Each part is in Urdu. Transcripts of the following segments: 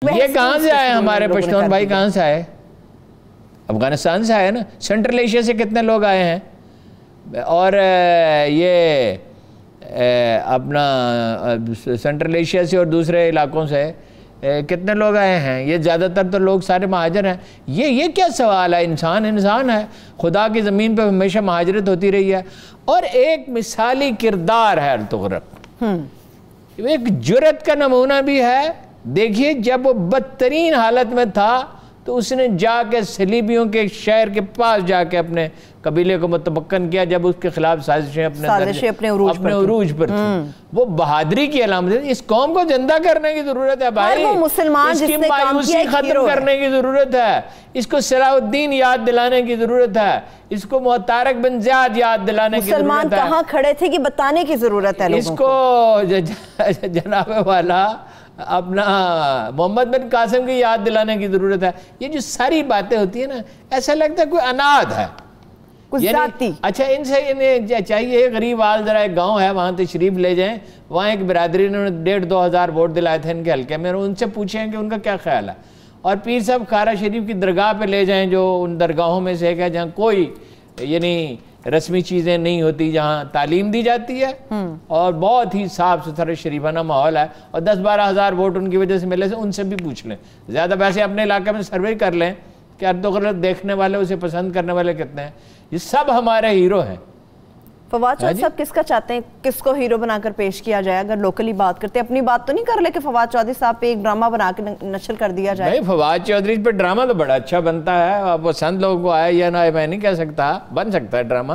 یہ کہاں سے آئے ہمارے پشتون بھائی؟ کہاں سے آئے؟ افغانستان سے آئے نا۔ سینٹرل ایشیا سے کتنے لوگ آئے ہیں؟ اور یہ اپنا سینٹرل ایشیا سے اور دوسرے علاقوں سے کتنے لوگ آئے ہیں؟ یہ زیادہ تر تو لوگ سارے مہاجر ہیں۔ یہ کیا سوال ہے؟ انسان ہے، خدا کی زمین پہ ہمیشہ مہاجرت ہوتی رہی ہے، اور ایک مثالی کردار ہے ارطغرل، ایک جرأت کا نمونہ بھی ہے۔ دیکھیے جب وہ بدترین حالت میں تھا تو اس نے جا کے صلیبیوں کے شہر کے پاس جا کے اپنے قبیلے کو متمکن کیا، جب اس کے خلاف سازشیں اپنے عروج پر تھیں۔ وہ بہادری کی علامت ہے۔ اس قوم کو زندہ کرنے کی ضرورت ہے بھائی، اس کی مایوسی ختم کرنے کی ضرورت ہے، اس کو صلاح الدین یاد دلانے کی ضرورت ہے، اس کو طارق بن زیاد یاد دلانے کی ضرورت ہے۔ مسلمان کہاں کھڑے تھے کہ بتانے کی ضرورت ہے اس کو جناب والا اپنا محمد بن قاسم کی یاد دلانے کی ضرورت ہے۔ یہ جو ساری باتیں ہوتی ہیں نا، ایسا لگتا ہے کوئی اناد ہے، ذاتی۔ اچھا ان سے انہیں چاہیے غریب آل ذرا ایک گاؤں ہے وہاں تشریف لے جائیں، وہاں ایک برادری نے 1,500-2 ہزار ووٹ دلائے تھے ان کے حلقے میں، ان سے پوچھیں کہ ان کا کیا خیال ہے۔ اور پیر صاحب کھارا شریف کی درگاہ پہ لے جائیں، جو ان درگاہوں میں سے ہے جہاں کوئی یعنی رسمی چیزیں نہیں ہوتی، جہاں تعلیم دی جاتی ہے اور بہت ہی صاف ستھرا شریفانہ ماحول ہے، اور 10-12 ہزار ووٹ ان کی وجہ سے ملے سے ان سے بھی پوچھ لیں۔ زیادہ پیسے اپنے علاقے میں سروے کر لیں کہ ارطغرل دیکھنے والے، اسے پسند کرنے والے کتنے ہیں۔ یہ سب ہمارے ہیرو ہیں۔ فواد چودھری صاحب کس کا چاہتے ہیں، کس کو ہیرو بنا کر پیش کیا جائے؟ اگر لوکلی بات کرتے ہیں، اپنی بات تو نہیں کر لے کہ فواد چودھری صاحب پہ ایک ڈرامہ بنا کے نشر کر دیا جائے؟ نہیں، فواد چودھری پہ ڈرامہ تو بڑا اچھا بنتا ہے، اب پسند لوگوں کو آئے یا نہ آئے میں نہیں کہہ سکتا، بن سکتا ہے ڈرامہ،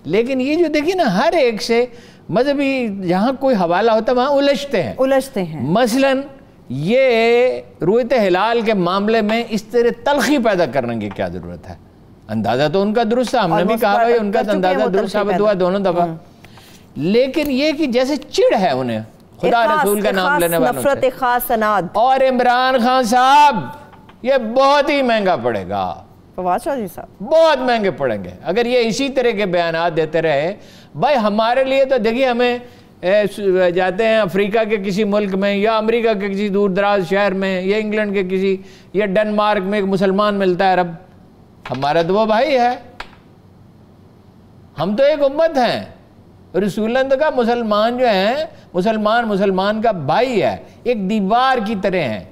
لیکن یہ جو دیکھیں نا ہر ایک سے مذہبی جہاں کوئی حوالہ ہوتا ہے وہاں الجھتے ہیں۔ مثلاً یہ رویت ہلال کے معاملے میں اس طرح تلخی پیدا کرنے کی کیا ضرورت ہے؟ اندازہ تو ان کا درست ہے، ہم نے بھی کہا بھائی ان کا اندازہ درست ثابت ہوا دونوں دفعہ، لیکن یہ کہ جیسے چڑ ہے انہیں خدا رسول کا نام لینے والوں سے۔ نفرت خاص اناد۔ اور عمران خان صاحب یہ بہت ہی مہنگا پڑے گا، فواد چودھری صاحب بہت مہنگے پڑیں گے اگر یہ اسی طرح کے بیانات دیتے رہے۔ بھائی ہمارے لیے تو دیکھیے، ہمیں جاتے ہیں افریقہ کے کسی ملک میں یا امریکہ کے کسی دور دراز شہر میں یا انگلینڈ کے کسی یا ڈنمارک میں ایک مسلمان ملتا ہے عرب، ہمارا تو وہ بھائی ہے، ہم تو ایک امت ہیں۔ رسول اللہ نے کہا مسلمان جو ہیں، مسلمان کا بھائی ہے، ایک دیوار کی طرح ہیں،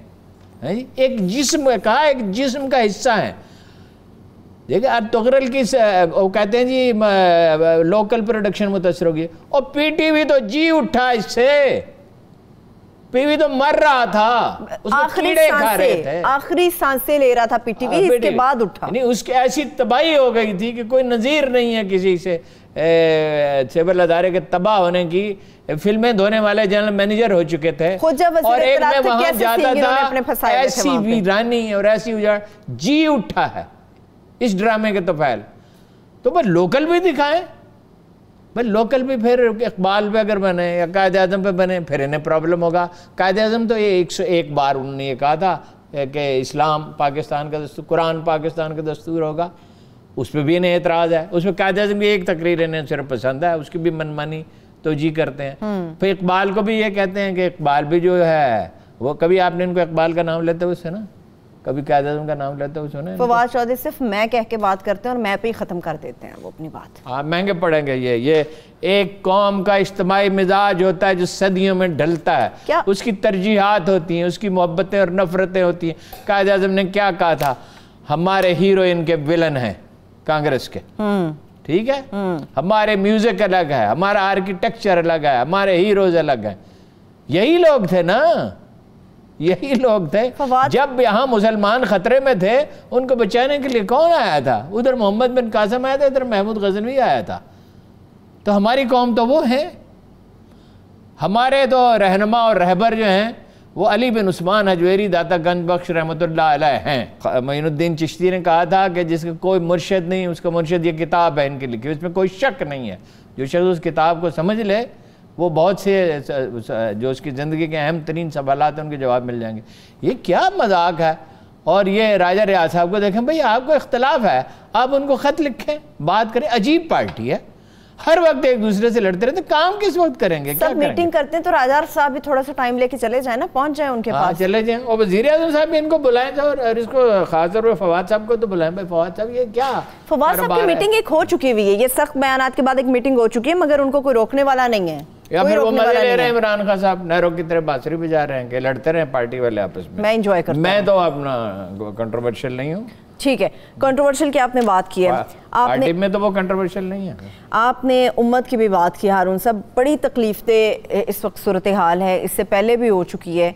ایک جسم کہا، ایک جسم کا حصہ ہے۔ دیکھیں ارطغرل کی وہ کہتے ہیں جی لوکل پروڈکشن متاثر ہوگی، اور پی ٹی وی تو جی اٹھا اس سے، پی وی تو مر رہا تھا، اس میں کیڑے کھا رہے تھے، آخری سانسیں لے رہا تھا پی ٹی وی، اس کے بعد اٹھا۔ یعنی اس کی ایسی تباہی ہو گئی تھی کہ کوئی نظیر نہیں ہے کسی سے، سیبل ادارے کے تباہ ہونے کی۔ فلمیں دھونے والے جنرل مینیجر ہو چکے تھے، اور ایک میں وہاں جاتا تھا، ایسی ویرانی اور ایسی اجاڑ، جی اٹھا ہے اس ڈرامے کے توفیل۔ تو بس لوکل بھی دکھائیں، بھائی لوکل بھی پھر اقبال پہ اگر بنے یا قائد اعظم پہ بنے پھر انہیں پرابلم ہوگا۔ قائد اعظم تو یہ 101 بار انہوں نے یہ کہا تھا کہ اسلام پاکستان کا دستور، قرآن پاکستان کا دستور ہوگا، اس پہ بھی انہیں اعتراض ہے۔ اس پہ قائد اعظم کی ایک تقریر انہیں صرف پسند ہے، اس کی بھی منمانی توجیہ کرتے ہیں۔ پھر اقبال کو بھی یہ کہتے ہیں کہ اقبال بھی جو ہے وہ، کبھی آپ نے ان کو اقبال کا نام لیتے ہوئے سنا؟ کبھی قائد اعظم کا نام لیتے ہوئے سنا؟ فواد چودھری صرف میں کہہ کے بات کرتے ہیں اور میں پہ ہی ختم کر دیتے ہیں وہ اپنی بات۔ ہاں مہنگے پڑیں گے۔ یہ ایک قوم کا اجتماعی مزاج ہوتا ہے جو صدیوں میں ڈھلتا ہے، اس کی ترجیحات ہوتی ہیں، اس کی محبتیں اور نفرتیں ہوتی ہیں۔ قائد اعظم نے کیا کہا تھا؟ ہمارے ہیرو ان کے ولن ہیں کانگریس کے، ٹھیک ہے، ہمارے میوزک الگ ہے، ہمارا آرکیٹیکچر الگ ہے، ہمارے ہیروز الگ ہیں۔ یہی لوگ تھے نا، یہی لوگ تھے۔ جب یہاں مسلمان خطرے میں تھے ان کو بچانے کے لیے کون آیا تھا؟ ادھر محمد بن قاسم آیا تھا، ادھر محمود غزنوی آیا تھا۔ تو ہماری قوم تو وہ ہے، ہمارے تو رہنما اور رہبر جو ہیں وہ علی بن عثمان حجویری داتا گنج بخش رحمۃ اللہ علیہ ہیں۔ معین الدین چشتی نے کہا تھا کہ جس کا کوئی مرشد نہیں، اس کا مرشد یہ کتاب ہے ان کی لکھی، اس میں کوئی شک نہیں ہے۔ جو شخص اس کتاب کو سمجھ لے وہ بہت سے جو اس کی زندگی کے اہم ترین سوالات ہیں ان کے جواب مل جائیں گے۔ یہ کیا مذاق ہے؟ اور یہ راجہ ریاض صاحب کو دیکھیں، بھئی آپ کو اختلاف ہے، آپ ان کو خط لکھیں، بات کریں۔ عجیب پارٹی ہے، ہر وقت ایک دوسرے سے لڑتے رہتے، کام کس وقت کریں گے؟ سب میٹنگ کرتے ہیں تو راجہ صاحب بھی تھوڑا سا ٹائم لے کے چلے جائیں نا، پہنچ جائیں ان کے پاس، چلے جائیں. اور وزیر اعظم صاحب بھی ان کو بلائیں تھے، اور اس کو خاص طور پر فواد صاحب کو تو بلائیں. بھائی فواد صاحب یہ کیا، فواد صاحب کی میٹنگ ایک ہو چکی ہوئی ہے، یہ سخت بیانات کے بعد ایک میٹنگ ہو چکی ہے، مگر ان کو کوئی روکنے والا نہیں ہے. یا پھر وہ مزے لے رہے ہیں عمران خان صاحب نہرو کی طرف بانسری بھی جا رہے ہیں کہ لڑتے رہے پارٹی والے آپس میں. میں انجوائے کرتا ہوں، میں تو اپنا کنٹروورشل نہیں ہوں. ٹھیک ہے، کنٹروورشل کی آپ نے بات کی ہے، پارٹی میں تو وہ کنٹروورشل نہیں ہے. آپ نے امت کی بھی بات کی ہارون صاحب، بڑی تکلیف دہ اس وقت صورتحال ہے، اس سے پہلے بھی ہو چکی ہے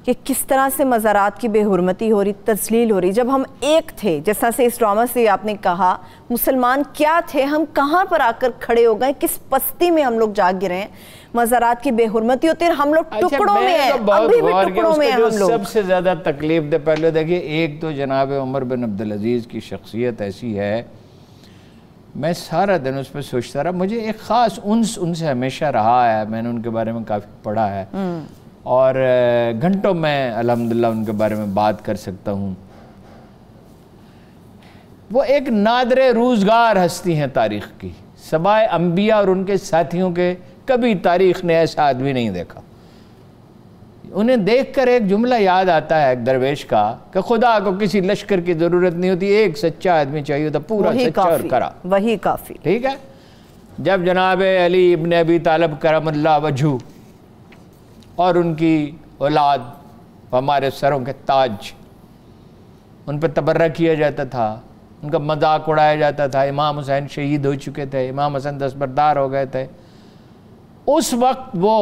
کہ کس طرح سے مزارات کی بے حرمتی ہو رہی، تذلیل ہو رہی. جب ہم ایک تھے، جس طرح سے اس ڈرامہ سے آپ نے کہا مسلمان کیا تھے، ہم کہاں پر آ کر کھڑے ہو گئے، کس پستی میں ہم لوگ جاگ گرے ہیں. مزارات کی بے حرمتی ہوتی ہے، ہم لوگ ٹکڑوں میں ہیں، ابھی بھی ٹکڑوں میں ہیں ہم لوگ. سب سے زیادہ تکلیف دہ پہلے دیکھیے، ایک تو جناب عمر بن عبدالعزیز کی شخصیت ایسی ہے، میں سارا دن اس پہ سوچتا رہا، مجھے ایک خاص انس ان سے ہمیشہ رہا ہے. میں نے ان کے بارے میں کافی پڑھا ہے اور گھنٹوں میں الحمدللہ ان کے بارے میں بات کر سکتا ہوں. وہ ایک نادر روزگار ہستی ہیں تاریخ کی، سوائے انبیاء اور ان کے ساتھیوں کے کبھی تاریخ نے ایسا آدمی نہیں دیکھا. انہیں دیکھ کر ایک جملہ یاد آتا ہے ایک درویش کا کہ خدا کو کسی لشکر کی ضرورت نہیں ہوتی، ایک سچا آدمی چاہیے ہوتا، پورا سچا اور کرا، وہی کافی. ٹھیک ہے. جب جناب علی ابن ابی طالب کرم اللہ وجہہ اور ان کی اولاد ہمارے سروں کے تاج، ان پہ تبرک کیا جاتا تھا، ان کا مذاق اڑایا جاتا تھا. امام حسین شہید ہو چکے تھے، امام حسن دستبردار ہو گئے تھے. اس وقت وہ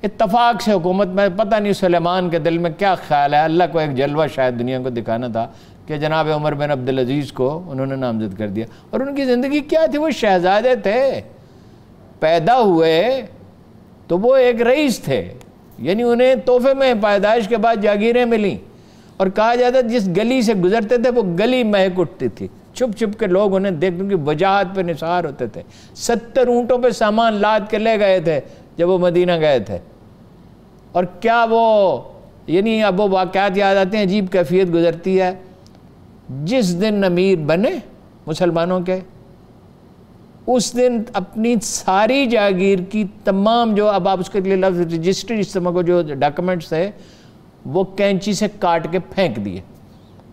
اتفاق سے حکومت میں، پتہ نہیں سلیمان کے دل میں کیا خیال ہے، اللہ کو ایک جلوہ شاید دنیا کو دکھانا تھا کہ جناب عمر بن عبدالعزیز کو انہوں نے نامزد کر دیا. اور ان کی زندگی کیا تھی، وہ شہزادے تھے، پیدا ہوئے تو وہ ایک رئیس تھے، یعنی انہیں تحفے میں پیدائش کے بعد جاگیریں ملیں، اور کہا جاتا جس گلی سے گزرتے تھے وہ گلی مہک اٹھتی تھی. چھپ چھپ کے لوگ انہیں دیکھ، ان کی وجاہت پہ نثار ہوتے تھے. 70 اونٹوں پہ سامان لاد کے لے گئے تھے جب وہ مدینہ گئے تھے. اور کیا وہ، یعنی اب وہ واقعات یاد آتے ہیں، عجیب کیفیت گزرتی ہے. جس دن امیر بنے مسلمانوں کے، اس دن اپنی ساری جاگیر کی تمام، جو اب آپ اس کے لیے لفظ رجسٹری استعمال کو، جو ڈاکومنٹس تھے وہ کینچی سے کاٹ کے پھینک دیے،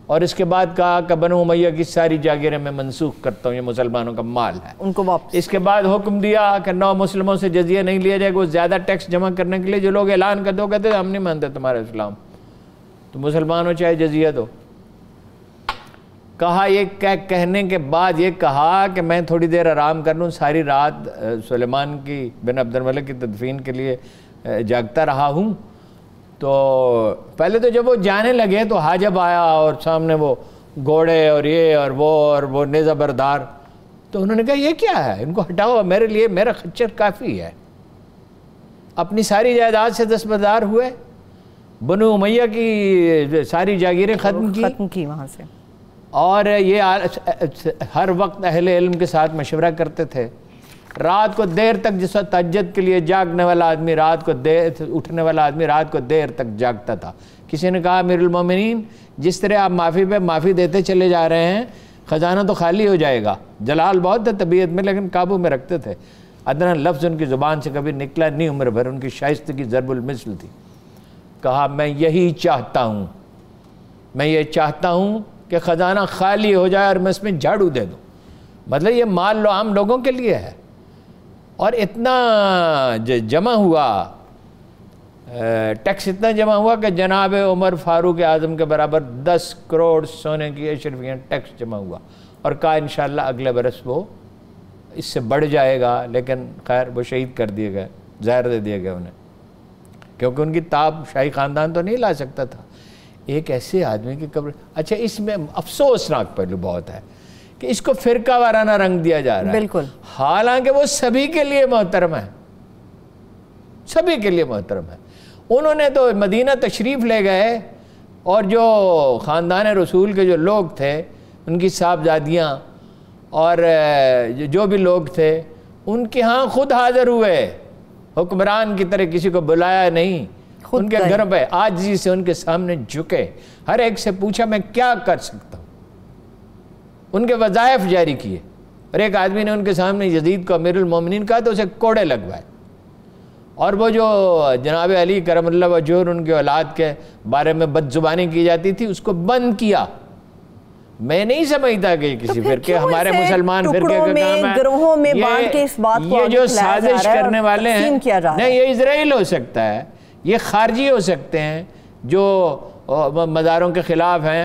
اور اس کے بعد کہا کہ بنو امیہ کی ساری جاگیریں میں منسوخ کرتا ہوں، یہ مسلمانوں کا مال ہے، ان کو واپس. اس کے بعد حکم دیا کہ نو مسلموں سے جزیہ نہیں لیا جائے گا. وہ زیادہ ٹیکس جمع کرنے کے لیے جو لوگ اعلان کر دو کہتے ہیں ہم نہیں مانتے تمہارا اسلام، تو مسلمان ہو چاہے جزیہ دو. کہا، یہ کہنے کے بعد یہ کہا کہ میں تھوڑی دیر آرام کر لوں، ساری رات سلیمان کی بن عبد الملک کی تدفین کے لیے جاگتا رہا ہوں. تو پہلے تو جب وہ جانے لگے تو حاجب آیا اور سامنے وہ گھوڑے اور یہ اور وہ نیزہ بردار. تو انہوں نے کہا یہ کیا ہے، ان کو ہٹاؤ، میرے لیے میرا خچر کافی ہے. اپنی ساری جائیداد سے دستبردار ہوئے، بنو امیہ کی ساری جاگیریں ختم کی وہاں سے. اور یہ ہر وقت اہل علم کے ساتھ مشورہ کرتے تھے. رات کو دیر تک، جس وقت تہجد کے لیے جاگنے والا آدمی رات کو دیر اٹھنے والا آدمی رات کو دیر تک جاگتا تھا. کسی نے کہا امیر المومنین جس طرح آپ معافی پہ معافی دیتے چلے جا رہے ہیں خزانہ تو خالی ہو جائے گا. جلال بہت تھا طبیعت میں لیکن قابو میں رکھتے تھے. ادنا لفظ ان کی زبان سے کبھی نکلا نہیں عمر بھر، ان کی شائستگی ضرب المثل تھی. کہا میں یہی چاہتا ہوں، میں یہ چاہتا ہوں کہ خزانہ خالی ہو جائے اور میں اس میں جھاڑو دے دوں. مطلب یہ مال لو عام لوگوں کے لیے ہے. اور اتنا جمع ہوا، ٹیکس اتنا جمع ہوا کہ جناب عمر فاروق اعظم کے برابر 10 کروڑ سونے کی اشرفیاں ٹیکس جمع ہوا. اور کہا انشاءاللہ اگلے برس وہ اس سے بڑھ جائے گا. لیکن خیر وہ شہید کر دیے گئے، زہر دے دیا گیا انہیں، کیونکہ ان کی تاب شاہی خاندان تو نہیں لا سکتا تھا. ایک ایسے آدمی کی قبر. اچھا اس میں افسوسناک پہلو بہت ہے کہ اس کو فرقہ وارانہ رنگ دیا جا رہا ہے. بالکل. حالانکہ وہ سبھی کے لیے محترم ہے، سبھی کے لیے محترم ہے. انہوں نے تو مدینہ تشریف لے گئے اور جو خاندان رسول کے جو لوگ تھے، ان کی صاحبزادیاں اور جو بھی لوگ تھے، ان کے ہاں خود حاضر ہوئے، حکمران کی طرح کسی کو بلایا نہیں. ان کے گھروں پہ عاجزی سے ان کے سامنے جھکے، ہر ایک سے پوچھا میں کیا کر سکتا ہوں. ان کے وظائف جاری کیے، اور ایک آدمی نے ان کے سامنے یزید کو امیر المومنین کہا تو اسے کوڑے لگوائے، اور وہ جو جناب علی کرم اللہ وجہہ ان کے اولاد کے بارے میں بد زبانی کی جاتی تھی اس کو بند کیا۔ میں نہیں سمجھتا کہ کسی فرقے، ہمارے مسلمان فرقے کا کام ہے گروہوں میں بانٹ کے اس بات کو یہ جو سازش کرنے والے ہیں، نہیں یہ اسرائیل ہو سکتا ہے، یہ خارجی ہو سکتے ہیں جو مزاروں کے خلاف ہیں۔